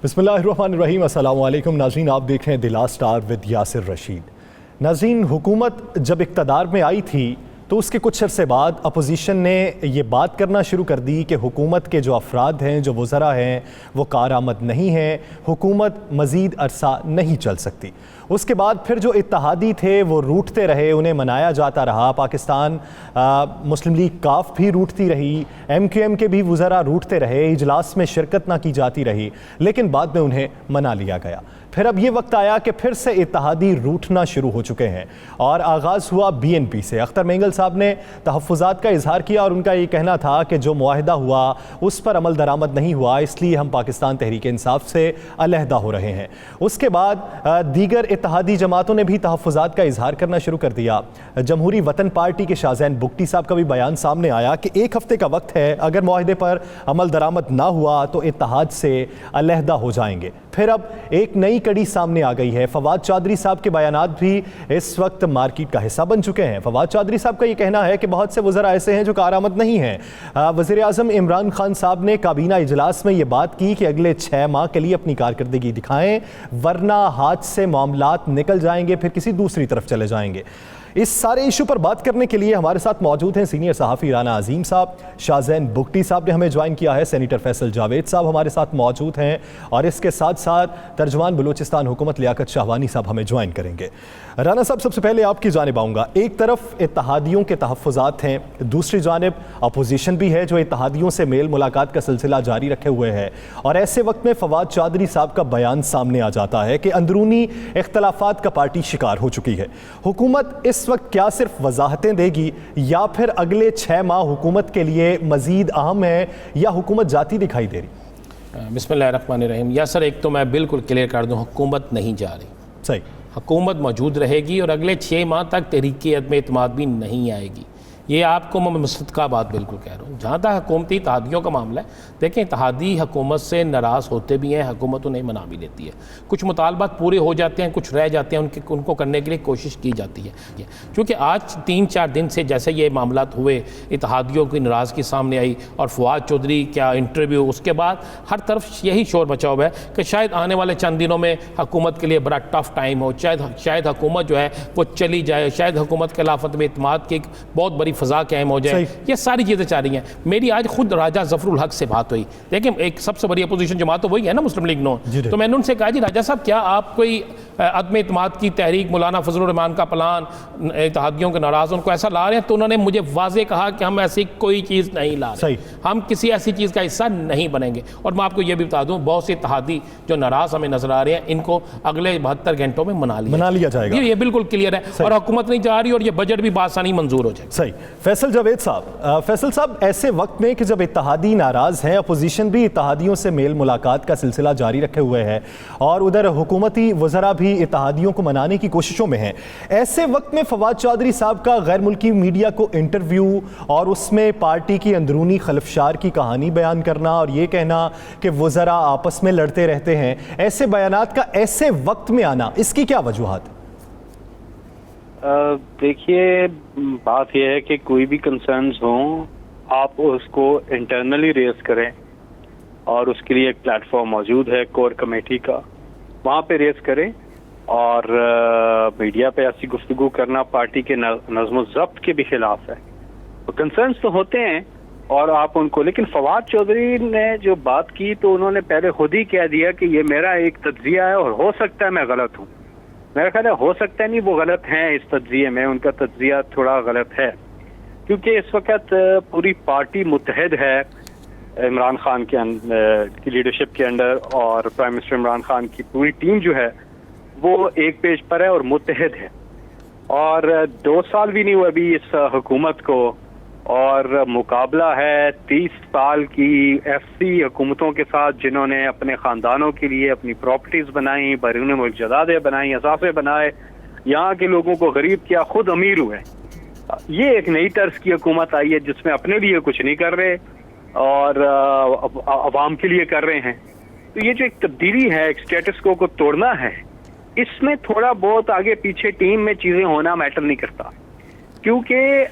بسم اللہ الرحمن الرحیم۔ السلام علیکم ناظرین، آپ دیکھ رہے ہیں the last hour with Yasir Rashid. ناظرین، حکومت جب اقتدار میں آئی تھی تو اس کے کچھ عرصے بعد اپوزیشن نے یہ بات کرنا شروع کر دی کہ حکومت کے جو افراد ہیں، جو وزراء ہیں، وہ کارآمد نہیں ہیں، حکومت مزید عرصہ نہیں چل سکتی۔ اس کے بعد پھر جو اتحادی تھے وہ روٹتے رہے، انہیں منایا جاتا رہا۔ پاکستان مسلم لیگ کاف بھی روٹتی رہی، ایم کیو ایم کے بھی وزراء روٹتے رہے، اجلاس میں شرکت نہ کی جاتی رہی، لیکن بعد میں انہیں منا لیا گیا۔ پھر اب یہ وقت آیا کہ پھر سے اتحادی روٹنا شروع ہو چکے ہیں، اور آغاز ہوا بی این پی سے۔ اختر مینگل صاحب نے تحفظات کا اظہار کیا اور ان کا یہ کہنا تھا کہ جو معاہدہ ہوا اس پر عمل درآمد نہیں ہوا، اس لیے ہم پاکستان تحریک انصاف سے علیحدہ ہو رہے ہیں۔ اس کے بعد دیگر اتحادی جماعتوں نے بھی تحفظات کا اظہار کرنا شروع کر دیا۔ جمہوری وطن پارٹی کے شاہ زین بگٹی صاحب کا بھی بیان سامنے آیا کہ 1 ہفتے کا وقت ہے، اگر معاہدے پر عمل درآمد نہ ہوا تو اتحاد سے علیحدہ ہو جائیں گے۔ پھر اب ایک نئی کڑی سامنے آ گئی ہے۔ فواد چودھری صاحب کے بیانات بھی اس وقت مارکیٹ کا حصہ بن چکے ہیں۔ فواد چودھری صاحب کا یہ کہنا ہے کہ بہت سے وزراء ایسے ہیں جو کارآمد نہیں ہیں۔ وزیر اعظم عمران خان صاحب نے کابینہ اجلاس میں یہ بات کی کہ اگلے 6 ماہ کے لیے اپنی کارکردگی دکھائیں، ورنہ ہاتھ سے معاملات نکل جائیں گے، پھر کسی دوسری طرف چلے جائیں گے۔ اس سارے ایشو پر بات کرنے کے لیے ہمارے ساتھ موجود ہیں سینئر صحافی رانا عظیم صاحب، شاہ زین بگٹی صاحب نے ہمیں جوائن کیا ہے، سینیٹر فیصل جاوید صاحب ہمارے ساتھ موجود ہیں، اور اس کے ساتھ ساتھ ترجمان بلوچستان حکومت لیاقت شاہوانی صاحب ہمیں جوائن کریں گے۔ رانا صاحب، سب سے پہلے آپ کی جانب آؤں گا۔ ایک طرف اتحادیوں کے تحفظات ہیں، دوسری جانب اپوزیشن بھی ہے جو اتحادیوں سے میل ملاقات کا سلسلہ جاری رکھے ہوئے ہے، اور ایسے وقت میں فواد چودھری صاحب کا بیان سامنے آ جاتا ہے کہ اندرونی اختلافات کا پارٹی شکار ہو چکی ہے۔ حکومت اس وقت کیا صرف وضاحتیں دے گی، یا پھر اگلے 6 ماہ حکومت کے لیے مزید اہم ہے، یا حکومت جاتی دکھائی دے رہی؟ بسم اللہ الرحمن الرحیم۔ یا سر، ایک تو میں بالکل کلیئر کر دوں، حکومت نہیں جا رہی، صحیح، حکومت موجود رہے گی، اور اگلے 6 ماہ تک تحریک عدم اعتماد بھی نہیں آئے گی۔ یہ آپ کو میں مصدقہ بات بالکل کہہ رہا ہوں۔ جہاں تک حکومتی اتحادیوں کا معاملہ ہے، دیکھیں اتحادی حکومت سے ناراض ہوتے بھی ہیں، حکومت انہیں منا بھی لیتی ہے، کچھ مطالبات پورے ہو جاتے ہیں، کچھ رہ جاتے ہیں، ان کو کرنے کے لیے کوشش کی جاتی ہے۔ چونکہ آج 3-4 دن سے جیسے یہ معاملات ہوئے، اتحادیوں کی ناراضگی سامنے آئی، اور فواد چودھری کیا انٹرویو، اس کے بعد ہر طرف یہی شور مچا ہوا ہے کہ شاید آنے والے چند دنوں میں حکومت کے لیے بڑا ٹف ٹائم ہو، شاید حکومت جو ہے وہ چلی جائے، شاید حکومت کے خلاف عدم اعتماد کی ایک بہت بڑی فضا قائم ہو جائے۔ یہ ساری چیزیں چاہ رہی ہیں۔ میری آج خود راجہ ظفر الحق سے بات ہوئی، دیکھیں ایک سب سے بڑی اپوزیشن جماعت تو وہی ہے نا، مسلم لیگ نون۔ تو میں نے ان سے کہا، جی راجہ صاحب، کیا آپ کوئی عدم اعتماد کی تحریک، مولانا فضل الرحمان کا پلان، اتحادیوں کے ناراض ان کو ایسا لا رہے ہیں؟ تو انہوں نے مجھے واضح کہا کہ ہم ایسی کوئی چیز نہیں لا رہے، ہم کسی ایسی چیز کا حصہ نہیں بنیں گے۔ اور میں آپ کو یہ بھی بتا دوں، بہت سے اتحادی جو ناراض ہمیں نظر آ رہے ہیں، ان کو اگلے 72 گھنٹوں میں منا لیا جائے گا۔ یہ بالکل کلیئر ہے، اور حکومت نہیں جا رہی، اور یہ بجٹ بھی بآسانی منظور ہو جائے۔ صحیح۔ فیصل جاوید صاحب، فیصل صاحب، ایسے وقت میں کہ جب اتحادی ناراض ہیں، اپوزیشن بھی اتحادیوں سے میل ملاقات کا سلسلہ جاری رکھے ہوئے ہے، اور ادھر حکومتی وزراء بھی اتحادیوں کو منانے کی کوششوں میں ہیں، ایسے وقت میں فواد چودھری صاحب کا غیر ملکی میڈیا کو انٹرویو اور اس میں پارٹی کی اندرونی خلفشار کی کہانی بیان کرنا، اور یہ کہنا کہ وزراء آپس میں لڑتے رہتے ہیں، ایسے بیانات کا ایسے وقت میں آنا، اس کی کیا وجوہات؟ دیکھیے، بات یہ ہے کہ کوئی بھی کنسرنز ہوں، آپ اس کو انٹرنلی ریز کریں، اور اس کے لیے ایک پلیٹ فارم موجود ہے کور کمیٹی کا، وہاں پہ ریز کریں، اور میڈیا پہ ایسی گفتگو کرنا پارٹی کے نظم و ضبط کے بھی خلاف ہے۔ کنسرنز تو ہوتے ہیں اور آپ ان کو، لیکن فواد چودھری نے جو بات کی تو انہوں نے پہلے خود ہی کہہ دیا کہ یہ میرا ایک تجزیہ ہے، اور ہو سکتا ہے میں غلط ہوں۔ میرا خیال ہے ہو سکتا ہے نہیں، وہ غلط ہیں اس تجزیے میں، ان کا تجزیہ تھوڑا غلط ہے، کیونکہ اس وقت پوری پارٹی متحد ہے عمران خان کی لیڈرشپ کے انڈر، اور پرائم منسٹر عمران خان کی پوری ٹیم جو ہے وہ ایک پیج پر ہے اور متحد ہے، اور 2 سال بھی نہیں ہوئے ابھی اس حکومت کو، اور مقابلہ ہے 30 سال کی ایف سی حکومتوں کے ساتھ، جنہوں نے اپنے خاندانوں کے لیے اپنی پراپرٹیز بنائیں، بیرون ملک جائیدادیں بنائیں، اثاثے بنائے، یہاں کے لوگوں کو غریب کیا، خود امیر ہوئے۔ یہ ایک نئی طرز کی حکومت آئی ہے جس میں اپنے لیے کچھ نہیں کر رہے اور عوام کے لیے کر رہے ہیں۔ تو یہ جو ایک تبدیلی ہے، ایک اسٹیٹس کو توڑنا ہے، اس میں تھوڑا بہت آگے پیچھے ٹیم میں چیزیں ہونا میٹر نہیں کرتا، کیونکہ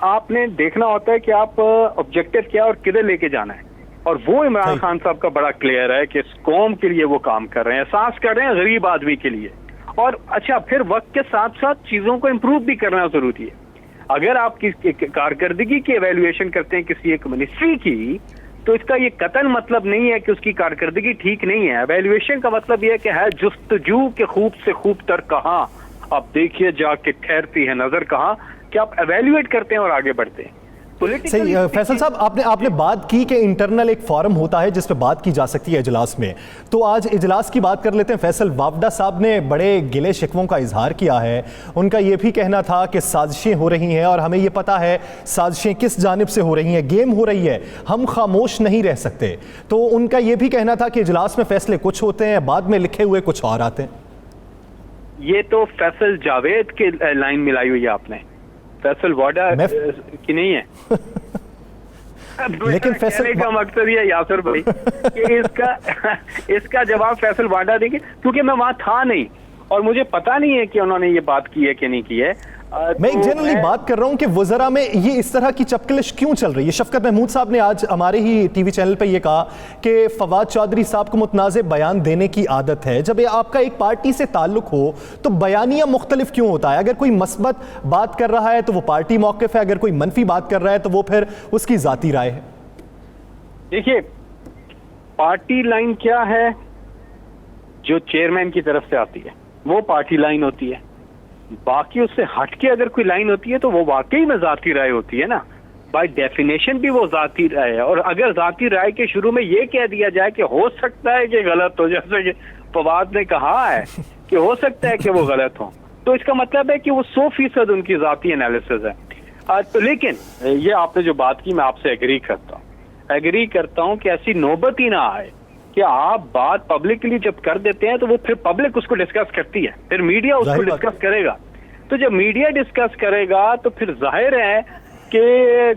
آپ نے دیکھنا ہوتا ہے کہ آپ آبجیکٹو کیا اور کدھر لے کے جانا ہے۔ اور وہ عمران خان صاحب کا بڑا کلیئر ہے کہ اس قوم کے لیے وہ کام کر رہے ہیں, احساس کر رہے ہیں غریب آدمی کے لیے. اور اچھا پھر وقت کے ساتھ ساتھ چیزوں کو امپروو بھی کرنا ضروری ہے. اگر آپ کی کارکردگی کی ایویلویشن کرتے ہیں کسی ایک منسٹری کی, تو اس کا یہ قطعاً مطلب نہیں ہے کہ اس کی کارکردگی ٹھیک نہیں ہے. ایویلویشن کا مطلب یہ ہے کہ ہے جستجو کے خوب سے خوب تر کہاں, آپ دیکھیے جا کے ٹھہرتی ہے نظر کہاں, کہ آپ ایویلویٹ کرتے ہیں اور آگے بڑھتے ہیں. صحیح. فیصل صاحب آپ نے بات کی کہ انٹرنل ایک فورم ہوتا ہے جس پہ بات کی جا سکتی ہے اجلاس میں, تو آج اجلاس کی بات کر لیتے ہیں. فیصل وافدہ صاحب نے بڑے گلے شکووں کا اظہار کیا ہے. ان کا یہ بھی کہنا تھا کہ سازشیں ہو رہی ہیں اور ہمیں یہ پتہ ہے سازشیں کس جانب سے ہو رہی ہیں, گیم ہو رہی ہے, ہم خاموش نہیں رہ سکتے. تو ان کا یہ بھی کہنا تھا کہ اجلاس میں فیصلے کچھ ہوتے ہیں, بعد میں لکھے ہوئے کچھ اور آتے ہیں. یہ تو فیصل جاوید کی لائن ملائی ہوئی ہے آپ نے, فیصل واڈا کی نہیں ہے. لیکن فیصل کا مقصد یہ یاسر بھائی کہ اس کا جواب فیصل واڈا دیں گے, کیونکہ میں وہاں تھا نہیں اور مجھے پتا نہیں ہے کہ انہوں نے یہ بات کی ہے کہ نہیں کی ہے. میں ایک جنرلی بات کر رہا ہوں کہ وزراء میں یہ اس طرح کی چپکلش کیوں چل رہی ہے. شفقت محمود صاحب نے آج ہمارے ہی ٹی وی چینل پہ یہ کہا کہ فواد چودھری صاحب کو متنازع بیان دینے کی عادت ہے. جب آپ کا ایک پارٹی سے تعلق ہو تو بیانیہ مختلف کیوں ہوتا ہے؟ اگر کوئی مثبت بات کر رہا ہے تو وہ پارٹی موقف ہے, اگر کوئی منفی بات کر رہا ہے تو وہ پھر اس کی ذاتی رائے ہے. دیکھیے پارٹی لائن کیا ہے, جو چیئرمین کی طرف سے آتی ہے وہ پارٹی لائن ہوتی ہے. باقی اس سے ہٹ کے اگر کوئی لائن ہوتی ہے تو وہ واقعی میں ذاتی رائے ہوتی ہے نا. بائی ڈیفینیشن بھی وہ ذاتی رائے ہے. اور اگر ذاتی رائے کے شروع میں یہ کہہ دیا جائے کہ ہو سکتا ہے کہ غلط ہو, جیسے کہ فواد نے کہا ہے کہ ہو سکتا ہے کہ وہ غلط ہوں, تو اس کا مطلب ہے کہ وہ 100% ان کی ذاتی انالیسز ہے. تو لیکن یہ آپ نے جو بات کی میں آپ سے ایگری کرتا ہوں کہ ایسی نوبت ہی نہ آئے کہ آپ بات پبلکلی جب کر دیتے ہیں تو وہ پھر پبلک اس کو ڈسکس کرتی ہے, پھر میڈیا اس کو ڈسکس کرے گا. تو جب میڈیا ڈسکس کرے گا تو پھر ظاہر ہے کہ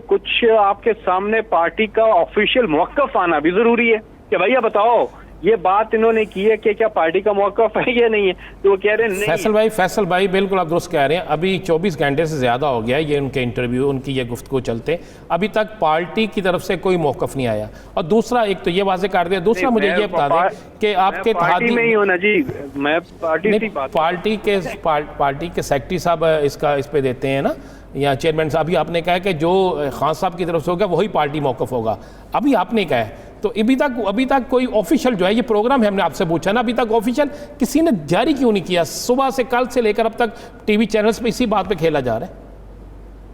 کچھ آپ کے سامنے پارٹی کا آفیشیل موقف آنا بھی ضروری ہے کہ بھیا بتاؤ یہ بات انہوں نے کی ہے کہ کیا پارٹی کا موقف ہے یا نہیں ہے. تو وہ کہہ رہے ہیں نہیں. فیصل بھائی بالکل آپ درست کہہ رہے ہیں. ابھی 24 گھنٹے سے زیادہ ہو گیا یہ ان کے انٹرویو, ان کی یہ گفتگو چلتے, ابھی تک پارٹی کی طرف سے کوئی موقف نہیں آیا. اور دوسرا ایک تو یہ واضح کر دیا, دوسرا مجھے یہ بتا دیں کہ آپ کے پارٹی میں ہی ہونا جی, میں پارٹی کے سیکرٹری صاحب اس پہ دیتے ہیں نا, یا چیئرمین صاحب. ابھی آپ نے کہا کہ جو خان صاحب کی طرف سے ہوگا وہی پارٹی موقف ہوگا, ابھی آپ نے کہا ہے. تو ابھی تک کوئی آفیشیل جو ہے یہ پروگرام ہے, ہم نے آپ سے پوچھا نا, ابھی تک آفیشیل کسی نے جاری کیوں نہیں کیا؟ صبح سے کل سے لے کر اب تک ٹی وی چینلز پہ اسی بات پہ کھیلا جا رہا ہے.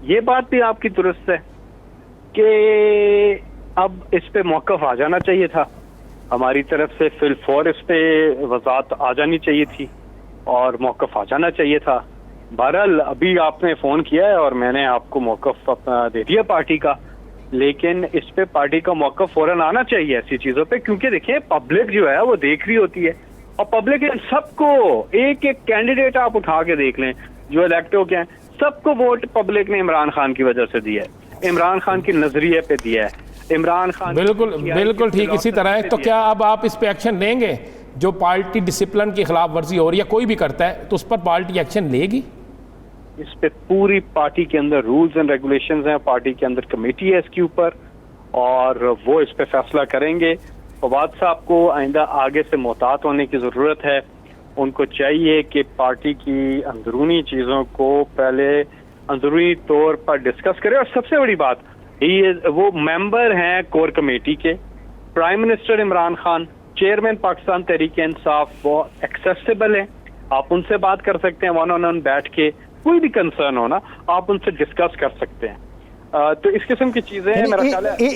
یہ بات بھی آپ کی درست ہے کہ اب اس پہ موقف آ جانا چاہیے تھا ہماری طرف سے, فی الفور اس پہ وضاحت آ جانی چاہیے تھی اور موقف آ جانا چاہیے تھا. بہرحال ابھی آپ نے فون کیا ہے اور میں نے آپ کو موقف دے دیا پارٹی کا, لیکن اس پہ پارٹی کا موقف فوراً آنا چاہیے ایسی چیزوں پہ, کیونکہ دیکھیں پبلک جو ہے وہ دیکھ رہی ہوتی ہے, اور پبلک سب کو ایک کینڈیڈیٹ آپ اٹھا کے دیکھ لیں جو الیکٹ ہو کے ہیں, سب کو ووٹ پبلک نے عمران خان کی وجہ سے دیا ہے, عمران خان کے نظریے پہ دیا ہے, عمران خان بالکل ٹھیک اسی طرح ہے. تو کیا اب آپ اس پہ ایکشن لیں گے؟ جو پارٹی ڈسپلن کی خلاف ورزی ہو رہی ہے کوئی بھی کرتا ہے تو اس پر پارٹی ایکشن لے گی؟ اس پہ پوری پارٹی کے اندر رولز اینڈ ریگولیشنز ہیں, پارٹی کے اندر کمیٹی ہے اس کے اوپر, اور وہ اس پہ فیصلہ کریں گے. فواد صاحب کو آئندہ آگے سے محتاط ہونے کی ضرورت ہے. ان کو چاہیے کہ پارٹی کی اندرونی چیزوں کو پہلے اندرونی طور پر ڈسکس کرے. اور سب سے بڑی بات وہ ممبر ہیں کور کمیٹی کے, prime minister Imran Khan, chairman Pakistan Tehreek Insaf, وہ ایکسیسیبل ہیں, آپ ان سے بات کر سکتے ہیں ون آن ون بیٹھ کے, کوئی بھی کنسرن ہونا آپ ان سے ڈسکس کر سکتے ہیں. تو اس قسم کی چیزیں ہیں. میرا خیال ہے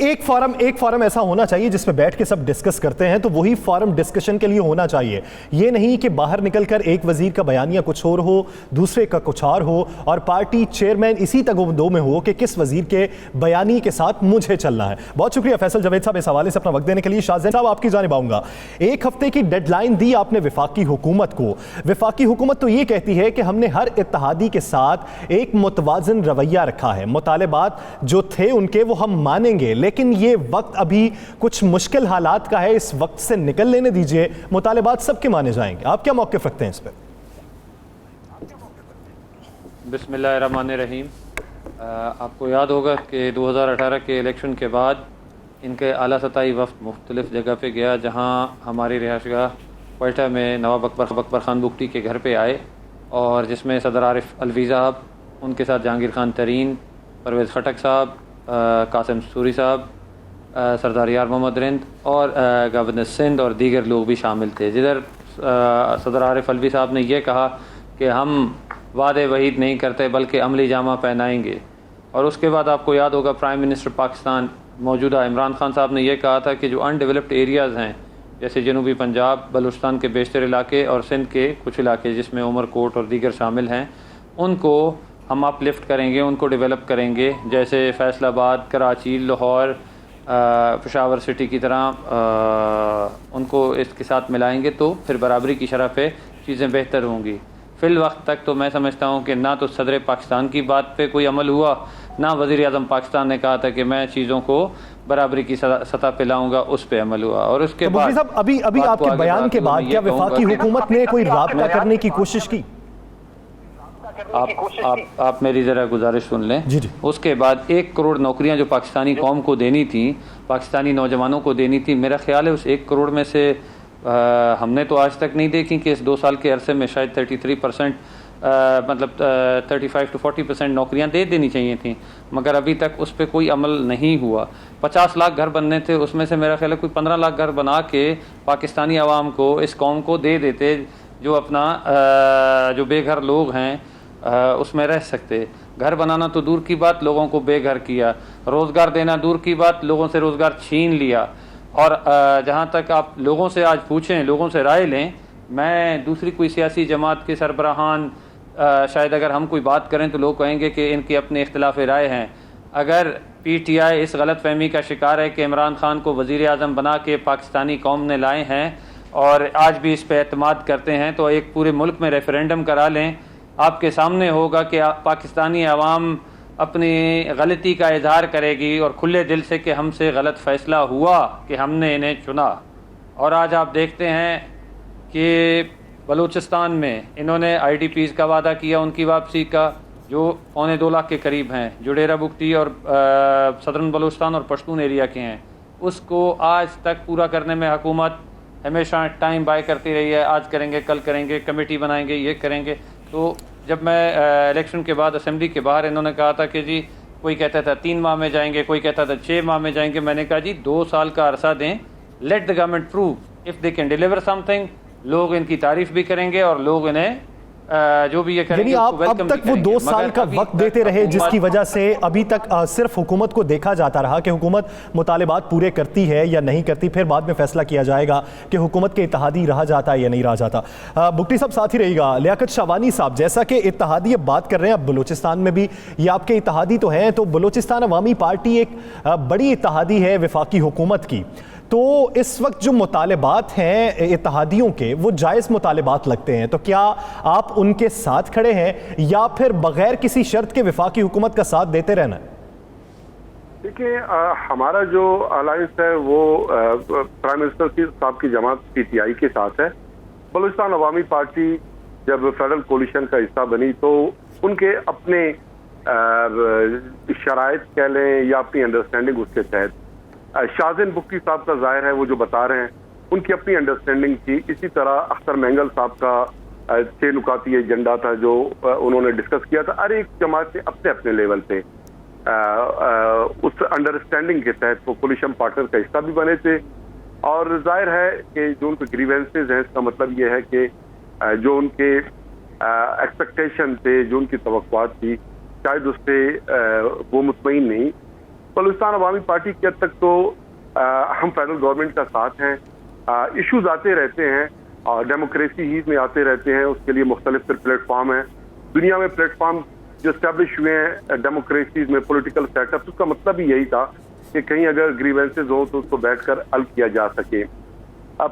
ایک فورم ایسا ہونا چاہیے جس پہ بیٹھ کے سب ڈسکس کرتے ہیں, تو وہی فورم ڈسکشن کے لیے ہونا چاہیے. یہ نہیں کہ باہر نکل کر ایک وزیر کا بیانیہ کچھ اور ہو, دوسرے کا کچھ اور ہو, اور پارٹی چیئرمین اسی تگو میں ہو کہ کس وزیر کے بیانیے کے ساتھ مجھے چلنا ہے. بہت شکریہ فیصل جاوید صاحب اس حوالے سے اپنا وقت دینے کے لیے. شاہزین صاحب آپ کی جانب آؤں گا. ایک ہفتے کی ڈیڈ لائن دی آپ نے وفاقی حکومت کو. وفاقی حکومت تو یہ کہتی ہے کہ ہم نے ہر اتحادی کے ساتھ ایک متوازن رویہ رکھا ہے, مطالبات جو تھے ان کے وہ ہم مانیں گے, لیکن یہ وقت ابھی کچھ مشکل حالات کا ہے, اس وقت سے نکل لینے دیجئے, مطالبات سب کے مانے جائیں گے. آپ کیا موقف رکھتے ہیں اس پہ؟ بسم اللہ الرحمن الرحیم. آپ کو یاد ہوگا کہ 2018 کے الیکشن کے بعد ان کے اعلیٰ سطحی وفد مختلف جگہ پہ گیا، جہاں ہماری رہائش گاہ کوئٹہ میں نواب اکبر خان بگٹی کے گھر پہ آئے، اور جس میں صدر عارف الوی صاحب، ان کے ساتھ جہانگیر خان ترین، پرویز خٹک صاحب، قاسم سوری صاحب، سردار یار محمد رند اور گورنر سندھ اور دیگر لوگ بھی شامل تھے. جدھر صدر عارف الوی صاحب نے یہ کہا کہ ہم وعدے وعید نہیں کرتے بلکہ عملی جامہ پہنائیں گے. اور اس کے بعد آپ کو یاد ہوگا پرائم منسٹر پاکستان موجودہ عمران خان صاحب نے یہ کہا تھا کہ جو ان ڈیولپڈ ایریاز ہیں جیسے جنوبی پنجاب، بلوچستان کے بیشتر علاقے اور سندھ کے کچھ علاقے جس میں عمر کوٹ اور دیگر شامل ہیں، ان کو ہم اپ لفٹ کریں گے، ان کو ڈیولپ کریں گے، جیسے فیصل آباد، کراچی، لاہور، پشاور سٹی کی طرح ان کو اس کے ساتھ ملائیں گے تو پھر برابری کی شرح پہ چیزیں بہتر ہوں گی. فی الوقت تک تو میں سمجھتا ہوں کہ نہ تو صدر پاکستان کی بات پہ کوئی عمل ہوا، نہ وزیر اعظم پاکستان نے کہا تھا کہ میں چیزوں کو برابری کی سطح پہ لاؤں گا، اس پہ عمل ہوا. اور اس کے بعد ابھی آپ کے بیان کے بعد کیا وفاقی حکومت نے کوئی رابطہ کرنے کی کوشش کی؟ آپ میری ذرا گزارش سن لیں. جی. اس کے بعد 1 کروڑ نوکریاں جو پاکستانی قوم کو دینی تھیں، پاکستانی نوجوانوں کو دینی تھی، میرا خیال ہے اس 1 کروڑ میں سے ہم نے تو آج تک نہیں دیکھی کہ اس 2 سال کے عرصے میں شاید 33% مطلب 35 to 40% نوکریاں دے دینی چاہیے تھیں، مگر ابھی تک اس پہ کوئی عمل نہیں ہوا. 50 لاکھ گھر بننے تھے، اس میں سے میرا خیال ہے کوئی 15 لاکھ گھر بنا کے پاکستانی عوام کو، اس قوم کو دے دیتے جو اپنا جو بے گھر لوگ ہیں اس میں رہ سکتے. گھر بنانا تو دور کی بات، لوگوں کو بے گھر کیا. روزگار دینا دور کی بات، لوگوں سے روزگار چھین لیا. اور جہاں تک آپ لوگوں سے آج پوچھیں، لوگوں سے رائے لیں، میں دوسری کوئی سیاسی جماعت کے سربراہان شاید اگر ہم کوئی بات کریں تو لوگ کہیں گے کہ ان کے اپنے اختلاف رائے ہیں. اگر پی ٹی آئی اس غلط فہمی کا شکار ہے کہ عمران خان کو وزیر اعظم بنا کے پاکستانی قوم نے لائے ہیں اور آج بھی اس پہ اعتماد کرتے ہیں، تو ایک پورے ملک میں ریفرینڈم کرا لیں. آپ کے سامنے ہوگا کہ پاکستانی عوام اپنی غلطی کا اظہار کرے گی اور کھلے دل سے کہ ہم سے غلط فیصلہ ہوا کہ ہم نے انہیں چنا. اور آج آپ دیکھتے ہیں کہ بلوچستان میں انہوں نے آئی ڈی پیز کا وعدہ کیا، ان کی واپسی کا، جو 2.25 لاکھ کے قریب ہیں، جو ڈیرہ بگٹی اور صدرن بلوچستان اور پشتون ایریا کے ہیں، اس کو آج تک پورا کرنے میں حکومت ہمیشہ ٹائم بائی کرتی رہی ہے. آج کریں گے، کل کریں گے، کمیٹی بنائیں گے، یہ کریں گے. تو جب میں الیکشن کے بعد اسمبلی کے باہر انہوں نے کہا تھا کہ جی کوئی کہتا تھا 3 ماہ میں جائیں گے، کوئی کہتا تھا 6 ماہ میں جائیں گے، میں نے کہا جی 2 سال کا عرصہ دیں. Let the government prove if they can deliver some thing. لوگ ان کی تعریف بھی کریں گے اور لوگ انہیں جو بھی یہ کریں گے آپ اب تک وہ 2 سال کا وقت دیتے رہے، جس کی وجہ سے ابھی تک صرف حکومت کو دیکھا جاتا رہا کہ حکومت مطالبات پورے کرتی ہے یا نہیں کرتی. پھر بعد میں فیصلہ کیا جائے گا کہ حکومت کے اتحادی رہا جاتا ہے یا نہیں رہا جاتا. بگٹی صاحب ساتھ ہی رہی گا. لیاقت شاہوانی صاحب، جیسا کہ اتحادی اب بات کر رہے ہیں، اب بلوچستان میں بھی یہ آپ کے اتحادی تو ہیں، تو بلوچستان عوامی پارٹی ایک بڑی اتحادی ہے وفاقی حکومت کی. تو اس وقت جو مطالبات ہیں اتحادیوں کے، وہ جائز مطالبات لگتے ہیں، تو کیا آپ ان کے ساتھ کھڑے ہیں یا پھر بغیر کسی شرط کے وفاقی حکومت کا ساتھ دیتے رہنا ہے؟ دیکھیں، ہمارا جو الائنس ہے وہ پرائم منسٹر صاحب کی جماعت پی ٹی آئی کے ساتھ ہے. بلوچستان عوامی پارٹی جب فیڈرل کولیشن کا حصہ بنی تو ان کے اپنے شرائط کہہ لیں یا اپنی انڈرسٹینڈنگ اس کے تحت شازن بگٹی صاحب کا ظاہر ہے وہ جو بتا رہے ہیں ان کی اپنی انڈرسٹینڈنگ تھی. اسی طرح اختر مینگل صاحب کا 6 نکاتی ایجنڈا تھا جو انہوں نے ڈسکس کیا تھا. ہر ایک جماعت سے اپنے اپنے لیول پہ اس انڈرسٹینڈنگ کے تحت وہ کولیشن پارٹنر کا حصہ بھی بنے تھے. اور ظاہر ہے کہ جو ان کے گریوینسز ہیں، اس کا مطلب یہ ہے کہ جو ان کے ایکسپیکٹیشن تھے، جو ان کی توقعات تھی، شاید اس سے وہ مطمئن نہیں. بلوچستان عوامی پارٹی کی حد تک تو ہم فیڈرل گورنمنٹ کا ساتھ ہیں. ایشوز آتے رہتے ہیں اور ڈیموکریسی ہی میں آتے رہتے ہیں، اس کے لیے مختلف پلیٹ فارم ہیں. دنیا میں پلیٹ فارم جو اسٹیبلش ہوئے ہیں ڈیموکریسیز میں، پولیٹیکل سیٹ اپ، اس کا مطلب ہی یہی تھا کہ کہیں اگر گریوینسز ہوں تو اس کو بیٹھ کر حل کیا جا سکے.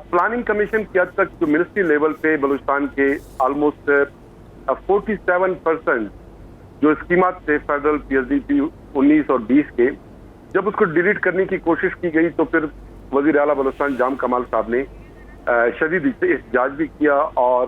پلاننگ کمیشن کی حد تک جو منسٹری لیول پہ بلوچستان کے آلموسٹ 47% جو اسکیمات تھے federal P S D P 19 اور 20 کے، جب اس کو ڈیلیٹ کرنے کی کوشش کی گئی تو پھر وزیر اعلیٰ بلوچستان جام کمال صاحب نے شدید احتجاج بھی کیا اور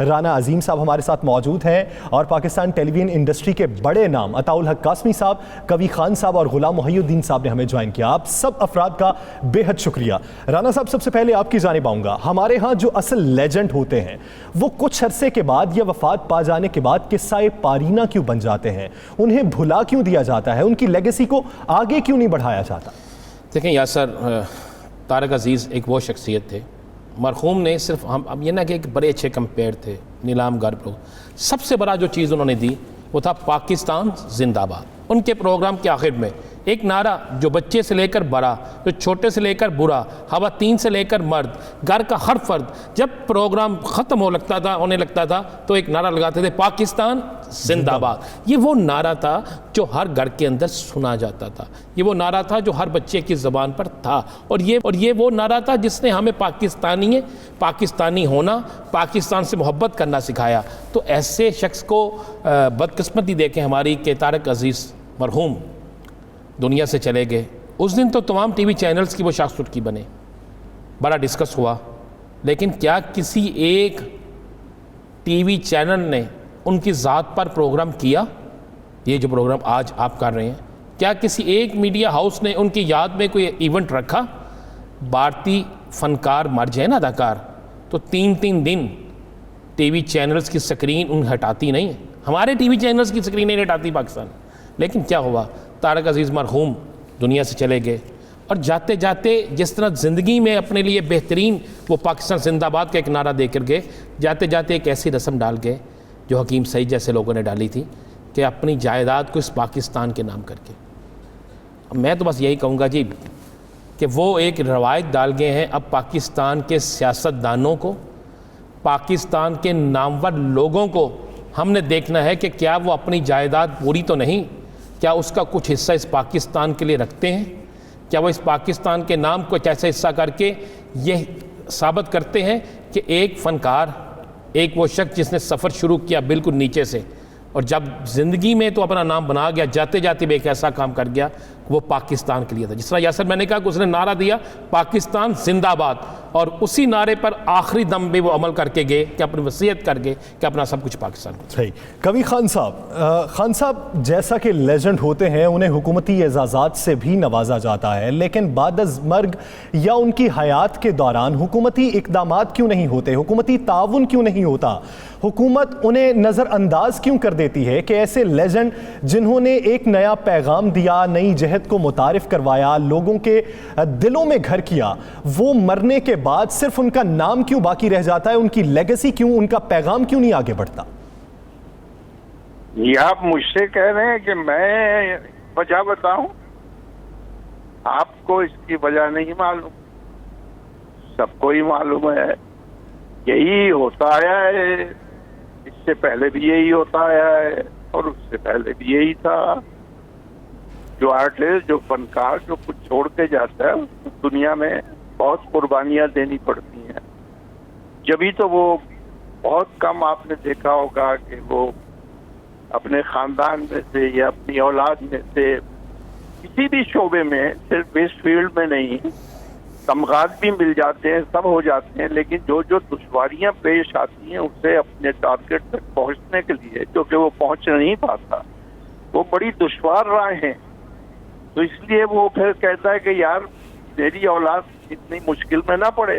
رانا عظیم صاحب ہمارے ساتھ موجود ہیں اور پاکستان ٹیلی ویژن انڈسٹری کے بڑے نام عطاء الحق قاسمی صاحب, کوی خان صاحب اور غلام محی الدین صاحب نے ہمیں جوائن کیا. آپ سب افراد کا بے حد شکریہ. رانا صاحب, سب سے پہلے آپ کی جانب آؤں گا. ہمارے ہاں جو اصل لیجنڈ ہوتے ہیں وہ کچھ عرصے کے بعد یا وفات پا جانے کے بعد قصہ پارینہ کیوں بن جاتے ہیں؟ انہیں بھلا کیوں دیا جاتا ہے؟ ان کی لیگیسی کو آگے کیوں نہیں بڑھایا جاتا؟ دیکھیں یاسر, طارق عزیز ایک وہ شخصیت تھے, مرحوم نے صرف ہم اب یہ نہ کہ ایک بڑے اچھے کمپیئر تھے, نیلام غرب لوگ, سب سے بڑا جو چیز انہوں نے دی وہ تھا پاکستان زندہ باد. ان کے پروگرام کے آخر میں ایک نعرہ جو بچے سے لے کر بڑا, جو چھوٹے سے لے کر برا, خواتین سے لے کر مرد, گھر کا ہر فرد, جب پروگرام ختم ہونے لگتا تھا تو ایک نعرہ لگاتے تھے, پاکستان زندہ باد. یہ وہ نعرہ تھا جو ہر گھر کے اندر سنا جاتا تھا, یہ وہ نعرہ تھا جو ہر بچے کی زبان پر تھا, اور یہ وہ نعرہ تھا جس نے ہمیں پاکستانی ہونا, پاکستان سے محبت کرنا سکھایا. تو ایسے شخص کو بدقسمتی دیکھیں ہماری کہ طارق عزیز مرحوم دنیا سے چلے گئے. اس دن تو تمام ٹی وی چینلز کی وہ شاخ سٹکی بنے, بڑا ڈسکس ہوا, لیکن کیا کسی ایک ٹی وی چینل نے ان کی ذات پر پروگرام کیا؟ یہ جو پروگرام آج آپ کر رہے ہیں, کیا کسی ایک میڈیا ہاؤس نے ان کی یاد میں کوئی ایونٹ رکھا؟ بھارتی فنکار مر جائے نا, اداکار, تو 3 دن ٹی وی چینلز کی سکرین ان ہٹاتی نہیں. ہمارے ٹی وی چینلز کی سکرین نہیں ہٹاتی پاکستان. لیکن کیا ہوا, طارق عزیز مرحوم دنیا سے چلے گئے, اور جاتے جاتے جس طرح زندگی میں اپنے لیے بہترین وہ پاکستان زندہ باد کا ایک نعرہ دے کر گئے, جاتے جاتے ایک ایسی رسم ڈال گئے جو حکیم سعید جیسے لوگوں نے ڈالی تھی کہ اپنی جائیداد کو اس پاکستان کے نام کر کے. میں تو بس یہی کہوں گا جی کہ وہ ایک روایت ڈال گئے ہیں. اب پاکستان کے سیاستدانوں کو, پاکستان کے نامور لوگوں کو ہم نے دیکھنا ہے کہ کیا وہ اپنی جائیداد پوری تو نہیں, کیا اس کا کچھ حصہ اس پاکستان کے لیے رکھتے ہیں, کیا وہ اس پاکستان کے نام کو ایسا حصہ کر کے یہ ثابت کرتے ہیں کہ ایک فنکار, ایک وہ شخص جس نے سفر شروع کیا بالکل نیچے سے, اور جب زندگی میں تو اپنا نام بنا گیا, جاتے جاتے بھی ایک ایسا کام کر گیا وہ پاکستان کے لیے تھا. جس طرح یاسر میں نے کہا کہ اس نے نعرہ دیا پاکستان زندہ باد, اور اسی نعرے پر آخری دم بھی وہ عمل کر کے گئے کہ اپنی وصیت کر گئے کہ اپنا سب کچھ پاکستان کو. صحیح. کوی خان صاحب, جیسا کہ لیجنڈ ہوتے ہیں انہیں حکومتی اعزازات سے بھی نوازا جاتا ہے, لیکن بعد از مرگ یا ان کی حیات کے دوران حکومتی اقدامات کیوں نہیں ہوتے, حکومتی تعاون کیوں نہیں ہوتا, حکومت انہیں نظر انداز کیوں کر دیتی ہے کہ ایسے لیجنڈ جنہوں نے ایک نیا پیغام دیا, نئی جہت کو متعارف کروایا, لوگوں کے دلوں میں گھر کیا, وہ مرنے کے بعد صرف ان کا نام کیوں باقی رہ جاتا ہے, ان کی لیگیسی کیوں, ان کا پیغام کیوں نہیں آگے بڑھتا؟ یہ آپ مجھ سے کہہ رہے ہیں کہ میں وجہ بتاؤں؟ آپ کو اس کی وجہ نہیں معلوم, سب کو ہی معلوم ہے. یہی ہوتا آیا ہے, اس سے پہلے بھی یہی ہوتا آیا ہے, اور اس سے پہلے بھی یہی تھا. جو آرٹسٹ, جو فنکار جو کچھ چھوڑ کے جاتا ہے اس کو دنیا میں بہت قربانیاں دینی پڑتی ہیں. جبھی تو وہ بہت کم آپ نے دیکھا ہوگا کہ وہ اپنے خاندان میں سے یا اپنی اولاد میں سے کسی بھی شعبے میں, صرف اس فیلڈ میں نہیں, تمغات بھی مل جاتے ہیں, سب ہو جاتے ہیں, لیکن جو دشواریاں پیش آتی ہیں اسے اپنے ٹارگیٹ تک پہنچنے کے لیے, جو کہ وہ پہنچ نہیں پاتا, وہ بڑی دشوار راہیں ہیں. تو اس لیے وہ پھر کہتا ہے کہ یار میری اولاد اتنی مشکل میں نہ پڑے,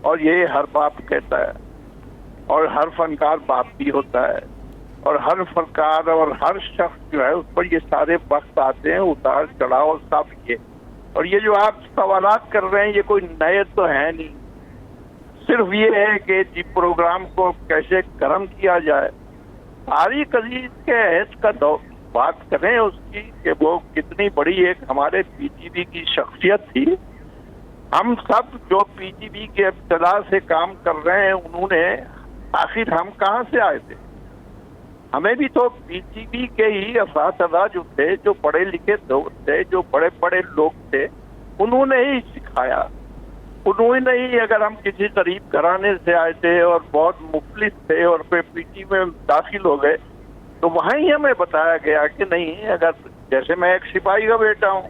اور یہ ہر باپ کہتا ہے, اور ہر فنکار باپ بھی ہوتا ہے, اور ہر فنکار اور ہر شخص جو ہے اس پر یہ سارے وقت آتے ہیں, اتار چڑھاؤ سب یہ. اور یہ جو آپ سوالات کر رہے ہیں یہ کوئی نئے تو ہے نہیں, صرف یہ ہے کہ جی پروگرام کو کیسے گرم کیا جائے. طارق عزیز کے عہد کا بات کریں اس کی کہ وہ کتنی بڑی ایک ہمارے پی ٹی وی کی شخصیت تھی. ہم سب جو پی ٹی وی کے ابتدا سے کام کر رہے ہیں, انہوں نے آخر ہم کہاں سے آئے تھے؟ ہمیں بھی تو پی ٹی وی کے ہی اساتذہ جو تھے, جو پڑھے لکھے دوست تھے, جو بڑے بڑے لوگ تھے, انہوں نے ہی سکھایا. انہوں نے ہی, اگر ہم کسی غریب گھرانے سے آئے تھے اور بہت مفلس تھے اور پھر پی ٹی میں داخل ہو گئے تو وہاں ہی ہمیں بتایا گیا کہ نہیں, اگر جیسے میں ایک سپاہی کا بیٹا ہوں,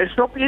100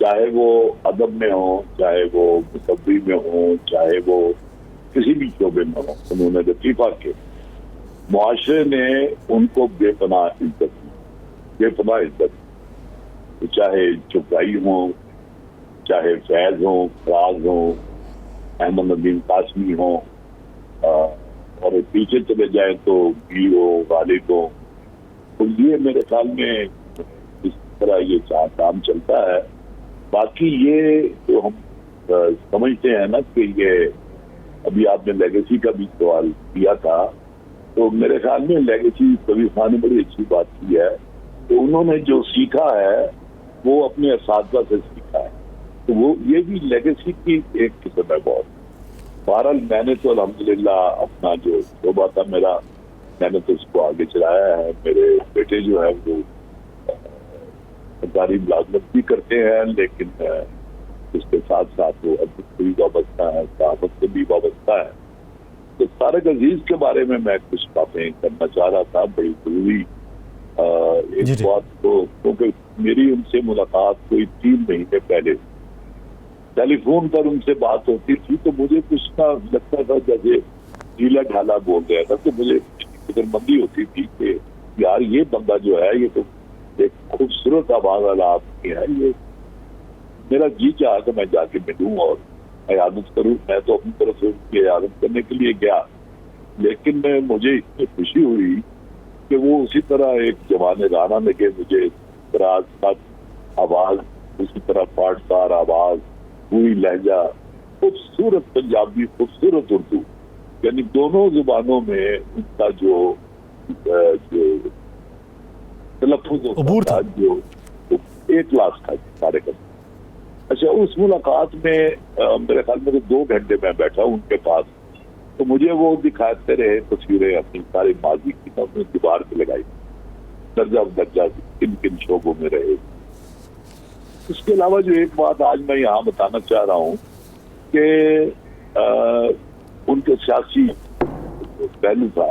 چاہے وہ ادب میں ہوں، چاہے وہ مصوری میں ہوں، چاہے وہ کسی بھی شعبے میں ہوں، انہوں نے لطیفہ کے معاشرے نے ان کو بے پناہ عزت دی، بے پناہ عزت دی، چاہے چپرائی ہوں، چاہے فیض ہوں، فراز ہوں، احمد ندیم قاسمی ہوں، اور پیچھے چلے جائیں تو بھی ہو، غالب ہو، تو یہ میرے خیال میں اس طرح یہ کام چلتا ہے۔ باقی یہ جو ہم سمجھتے ہیں نا کہ یہ ابھی آپ نے لیگیسی کا بھی سوال کیا تھا، تو میرے خیال میں لیگیسی کبیر خان نے بڑی اچھی بات کی ہے کہ انہوں نے جو سیکھا ہے وہ اپنے اساتذہ سے سیکھا ہے، تو وہ یہ بھی لیگیسی کی ایک قسم ہے بہت۔ بہرحال میں نے تو الحمدللہ اپنا جو شعبہ تھا میرا، میں نے تو اس کو آگے چلایا ہے۔ میرے بیٹے جو ہے وہ سرکاری ملازمت بھی کرتے ہیں، لیکن اس کے ساتھ ساتھ وہ ادب سے بھی وابستہ ہے، صحافت سے بھی وابستہ ہے۔ تو طارق عزیز کے بارے میں کچھ باتیں کرنا چاہ رہا تھا، بڑی ضروری ایک بات کو، کیونکہ میری ان سے ملاقات کوئی 3 مہینے پہلے ٹیلی فون پر ان سے بات ہوتی تھی، تو مجھے کچھ نہ لگتا تھا جیسے ڈھیلا ڈھالا بول رہا تھا، تو مجھے فکر مندی ہوتی تھی کہ یار یہ بندہ جو ہے یہ تو ایک خوبصورت آواز والا آدمی ہے، یہ میرا جی چاہا کہ میں جا کے ملوں اور عیادت کروں۔ میں تو اپنی طرف سے ان کی عیادت کرنے کے لیے گیا، لیکن مجھے اتنی خوشی ہوئی کہ وہ اسی طرح ایک جوان رانا لگے مجھے، آواز اسی طرح پاٹدار آواز، پوری لہجہ، خوبصورت پنجابی، خوبصورت اردو، یعنی دونوں زبانوں میں ان کا جو تلفظ ہوتا تھا، جو ایک کلاس تھا سارے کا۔ اچھا، اس ملاقات میں میرے خیال میں 2 گھنٹے میں بیٹھا ان کے پاس، تو مجھے وہ دکھاتے رہے تصویریں اپنی ساری ماضی کی، میں اپنی دیوار پہ لگائی، درجہ بدرجہ کن کن شعبوں میں رہے۔ اس کے علاوہ جو ایک بات آج میں یہاں بتانا چاہ رہا ہوں کہ ان کے سیاسی پہلو تھا،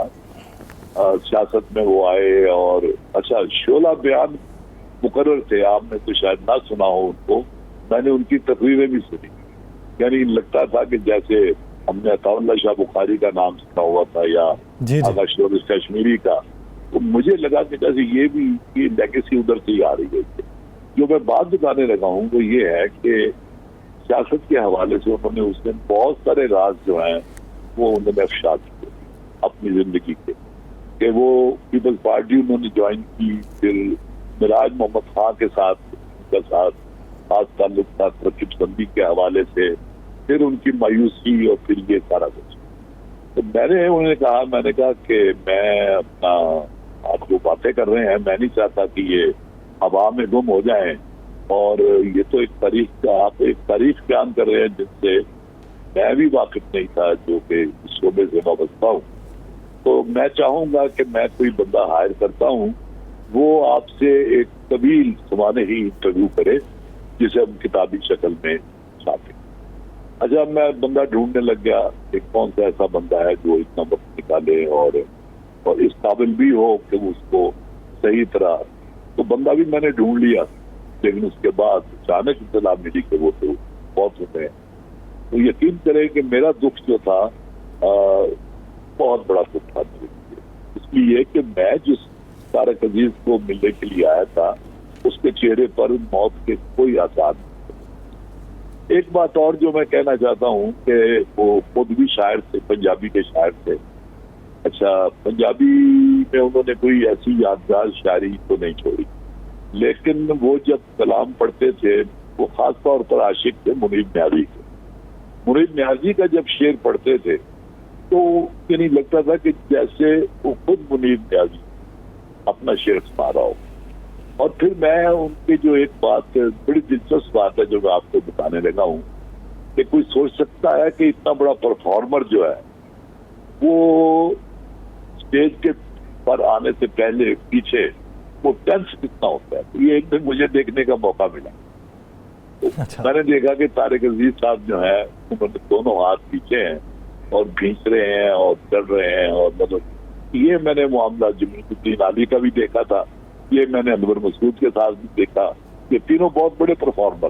سیاست میں وہ آئے اور اچھا شعلہ بیان مقرر تھے، آپ نے تو شاید نہ سنا ہو ان کو، میں نے ان کی تقریریں بھی سنی، یعنی لگتا تھا کہ جیسے ہم نے عطا اللہ شاہ بخاری کا نام سنا ہوا تھا یا آغا شورش کشمیری کا، تو مجھے لگا کہ جیسے یہ بھی لیگیسی ادھر سے ہی آ رہی ہے۔ جو میں بات بتانے لگا ہوں وہ یہ ہے کہ سیاست کے حوالے سے انہوں نے اس دن بہت سارے راز جو ہیں وہ انہوں نے افشا کیے اپنی زندگی کے، کہ وہ پیپلز پارٹی انہوں نے جوائن کی، پھر مراج محمد خان کے ساتھ ان کا ساتھ خاص تعلق تھا ترقی پسندی کے حوالے سے، پھر ان کی مایوسی اور پھر یہ سارا کچھ۔ تو میں نے انہیں کہا، میں نے کہا کہ میں اپنا آپ جو باتیں کر رہے ہیں میں نہیں چاہتا کہ یہ ہوا میں گم ہو جائیں، اور یہ تو ایک تاریخ کا آپ ایک تاریخ بیان کر رہے ہیں جن سے میں بھی واقف نہیں تھا، جو کہ اس شعبے سے وابستہ ہوں۔ تو میں چاہوں گا کہ میں کوئی بندہ ہائر کرتا ہوں، وہ آپ سے ایک طویل سمانے ہی انٹرویو کرے جسے ہم کتابی شکل میں چھاپیں۔ اچھا، میں بندہ ڈھونڈنے لگ گیا کہ کون سا ایسا بندہ ہے جو اتنا وقت نکالے اور اس قابل بھی ہو کہ اس کو صحیح طرح، تو بندہ بھی میں نے ڈھونڈ لیا، لیکن اس کے بعد اچانک اطلاع ملی کہ وہ تو بہت ہوتے ہیں۔ تو یقین کریں کہ میرا دکھ جو تھا بہت بڑا دکھ تھا میرے لیے، اس لیے کہ میں جس طارق عزیز کو ملنے کے لیے آیا تھا اس کے چہرے پر موت کے کوئی آثار نہیں۔ ایک بات اور جو میں کہنا چاہتا ہوں کہ وہ خود بھی شاعر تھے، پنجابی کے شاعر تھے۔ اچھا، پنجابی میں انہوں نے کوئی ایسی یادگار شاعری تو نہیں چھوڑی، لیکن وہ جب کلام پڑھتے تھے وہ خاص طور پر عاشق تھے منیب نیازی کے۔ منیب نیازی کا جب شعر پڑھتے تھے تو یعنی لگتا تھا کہ جیسے وہ خود منیب نیازی اپنا شعر سنا رہا ہو۔ اور پھر میں ان کی جو ایک بات بڑی دلچسپ بات ہے جو میں آپ کو بتانے لگا ہوں کہ کوئی سوچ سکتا ہے کہ اتنا بڑا پرفارمر جو ہے وہ اسٹیج کے پر آنے سے پہلے پیچھے وہ ٹینس کتنا ہوتا ہے۔ تو یہ ایک دن مجھے دیکھنے کا موقع ملا، میں نے دیکھا کہ طارق عزیز صاحب جو ہیں انہوں نے دونوں ہاتھ پیچھے ہیں اور بھینچ رہے ہیں اور چل رہے ہیں، اور مطلب یہ میں نے معاملہ جمیل الدین علی کا بھی دیکھا تھا، یہ میں نے انور مسعود کے ساتھ بھی دیکھا، یہ تینوں بہت بڑے پرفارمر،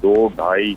2-2.5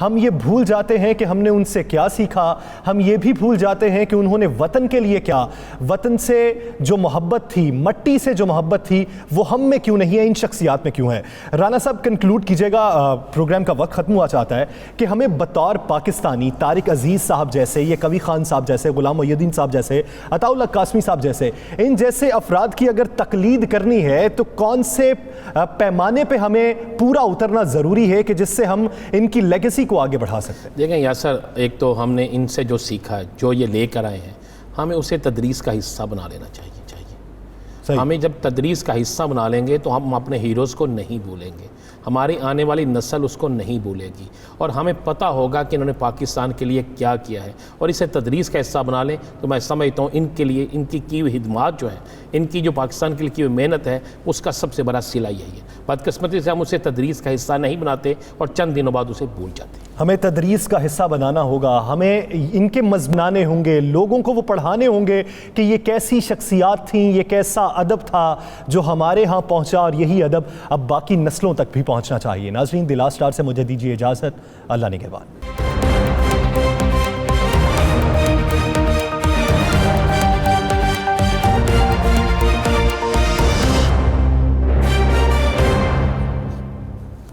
ہم یہ بھول جاتے ہیں کہ ہم نے ان سے کیا سیکھا، ہم یہ بھی بھول جاتے ہیں کہ انہوں نے وطن کے لیے کیا، وطن سے جو محبت تھی، مٹی سے جو محبت تھی، وہ ہم میں کیوں نہیں ہے، ان شخصیات میں کیوں ہے۔ رانا صاحب کنکلوڈ کیجئے گا، پروگرام کا وقت ختم ہوا چاہتا ہے، کہ ہمیں بطور پاکستانی طارق عزیز صاحب جیسے، یہ قوی خان صاحب جیسے، غلام محی الدین صاحب جیسے، عطا اللہ قاسمی صاحب جیسے، ان جیسے افراد کی اگر تقلید کرنی ہے تو کون سے پیمانے پہ ہمیں پورا اترنا ضروری ہے کہ جس سے ہم ان کی لیگیسی کو آگے بڑھا سکتے ہیں؟ دیکھیں یاسر، ایک تو ہم نے ان سے جو سیکھا ہے، جو یہ لے کر آئے ہیں، ہمیں اسے تدریس کا حصہ بنا لینا چاہیے۔ ہمیں جب تدریس کا حصہ بنا لیں گے تو ہم اپنے ہیروز کو نہیں بھولیں گے، ہماری آنے والی نسل اس کو نہیں بھولے گی، اور ہمیں پتہ ہوگا کہ انہوں نے پاکستان کے لیے کیا کیا ہے، اور اسے تدریس کا حصہ بنا لیں تو میں سمجھتا ہوں ان کے لیے ان کی کی ہوئی خدمات جو ہیں، ان کی جو پاکستان کے لیے کی ہوئی محنت ہے، اس کا سب سے بڑا صلہ یہی ہے۔ بدقسمتی سے ہم اسے تدریس کا حصہ نہیں بناتے اور چند دنوں بعد اسے بھول جاتے ہیں۔ ہمیں تدریس کا حصہ بنانا ہوگا، ہمیں ان کے مضمونے ہوں گے، لوگوں کو وہ پڑھانے ہوں گے کہ یہ کیسی شخصیات تھیں، یہ کیسا ادب تھا جو ہمارے ہاں پہنچا، اور یہی ادب اب باقی نسلوں تک بھی پہنچنا چاہیے۔ ناظرین، دی لاسٹ آور سے مجھے دیجیے اجازت، اللہ نگہبان۔